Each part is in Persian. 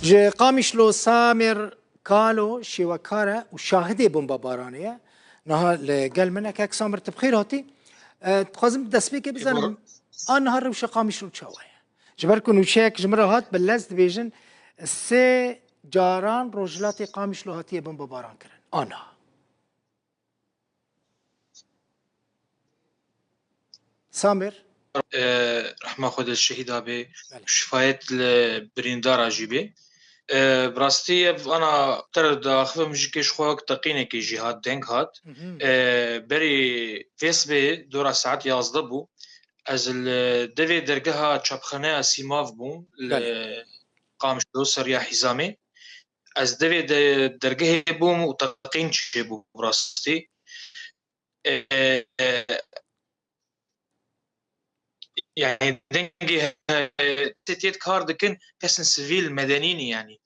جي قامشلو سامر كالو شيوكارا وشاهدي بومبا بارانية نها لقال منك هيك سامر تبخير هاتي تخازم دسبيكي بزن نهار وش قامشلو تشاوية جبركن وشيك جمرة هات بلزت بيجن سي جاران روجلاتي قامشلو هاتي بومبا باران كرن أنا سامر رحمة خود الشهيد أبي شفايت البريندار أجيبي براستي أنا ترى داخل مجيكش خوك تقيني كي جهاد دينك هات بري فيس بي دورا ساعات يازدبو از الدوي درجها چapخانه سیماف بوم قامش دو سريا حزامي از دوي درجه بوم وتقين شي بو براستي يعني دنجي تيت كاردكن كسن سيفيل مدنيين يعني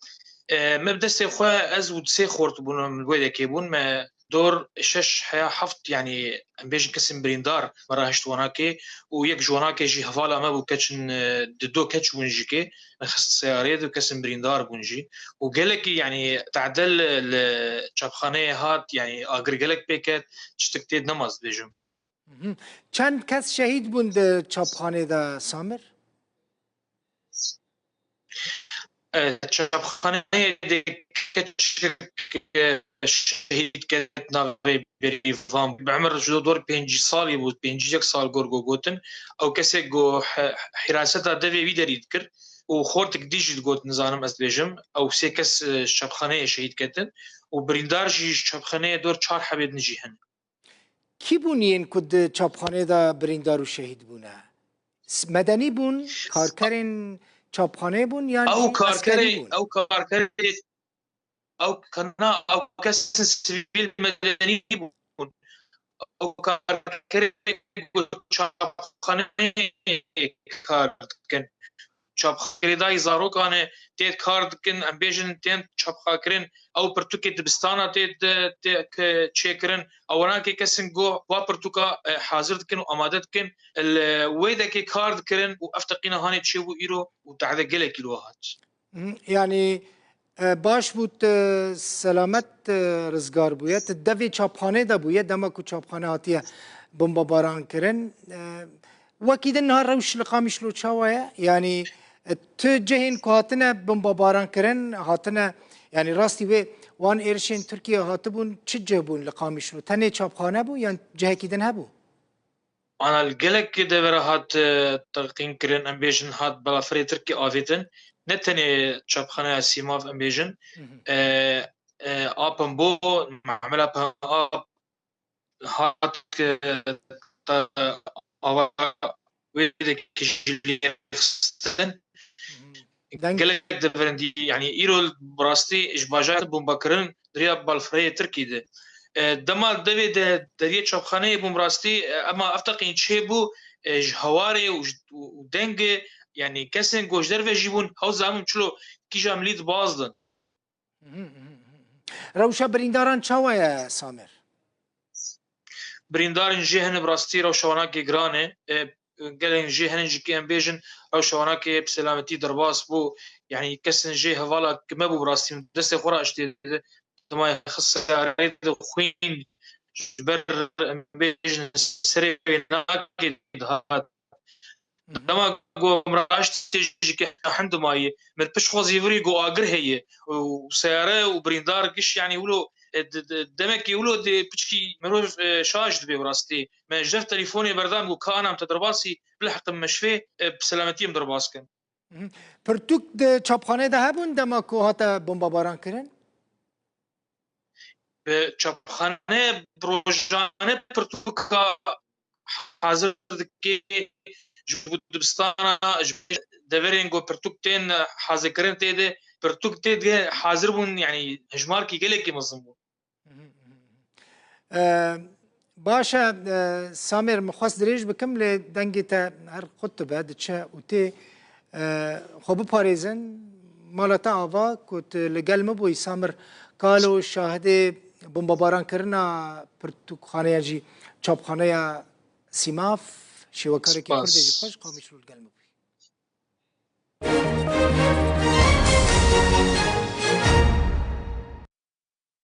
مبدا سيخوا از ودسي خورت بون من ويدا كيبون ما دور شش حيا حفت يعني بيجن كسن بريندار مراهشت وناكي ويك جوناكي جي هفالا ما بو كاتشن ددو كاتش ونجيكي خص سياريد وكسن بريندار بونجي وقالك يعني تعدل الشابخانه هات يعني اغريقلك بيكات تشتكتيد نماز بيجم چند کس شهید بون در چاپخانه دا سامر؟ چاپخانه شهید کت ناوی بریفام بعمر جدو دور 5 سالی بود 5 سال گرگو گوتن او کسی گو حراستا دوی وی درید کرد و خورتك ديجي تقول نظام أسبيجم أو سيكس شبخانة شهيد كتن وبريندار جي شبخانة دور 4 حبيب نجيهن کی بونین کد چاپخانه دا بریندار و شهید بونه؟ مدنی بون؟ کارکرین چاپخانه بون یا عسکری بون؟ او کارکری او كنا او كاس سيفيل مدني او كاركري شابخانه كان شابخري داي زارو كان تيت كارد كن امبيجن تين شابخاكرين او برتوكي دبستانا تيت تشيكرين او انا كي كسن جو وا برتوكا حاضر كن وامادت كن ويدا كي كارد كرين وافتقينا هاني تشيبو ايرو وتعذ قلك كيلوهات يعني باش بود سلامت رزگار بوید دوی چاپخانه دا بوید دما کو چاپخانه هاتیه بمبا باران کرن وكيد النهار روش لقامش لو تشاوية يعني تجهين كهاتنا بمبا باران كرن هاتنا يعني راستي بي وان إيرشين تركيا هاتبون تشجبون لقامش لو تاني چاپخانه بو يعني جهه كيدن هبو أنا الجلك كده برا هات تلقين كرين أمبيجن هات بلا فري تركي آفيتن نتني شابخانة سيماف أمبيجن آبن بو معملة بها آب هات ويدك كجلي خستن جلك دفرندي يعني إيرو براستي إجباجات بومبكرن دريا بالفري تركي ده دما دوی دوی چاپخانه بوم راستی اما افتقین چه بو هواری و دنگ یعنی کسین گوشدر و جیبون هاو زمون چلو کی جاملید بازدن روشا برینداران چاوه سامر بریندارن جهن براستی روشوانا کی گرانه گلن جهن جکی ام بیجن روشوانا کی بسلامتی درباس بو يعني كسن جي هوالا كما بو براستی دست خورا اشتي دما خص ريد خوين جبر بيجن سري ناكد هات دما جو مراش تيجي كحند ماي من بش خوزي فري جو اجر هي وسياره وبريندار كش يعني يقولوا دمك يقولوا دي بتشكي مروج شاج دبي براستي ما جف تليفوني بردام جو كان ام تدرباسي بلحق مشفي بسلامتي مدرباس كان پرتوک د چاپخانه ده هبون دما کو هاتا بمبا باران کرن چاپخانه بروجانه پرتوکا حاضر دكي جبود دبستانا دفرين جو برتوك تين حاضر كرين تيدي برتوك تيدي حاضر بون يعني هجمار كي قلك مظلمون باشا سامر مخواست دریج بکم لی دنگی تا هر خطبه دچه و تی خوب پاریزن مالتا آوا کت لگل مبوی سامر کالو شاهد بمبا باران کرنا پرتوک خانه جی چاپ خانه سیماف شوکاری که کرده جی خوش قامش رو لگل مبوی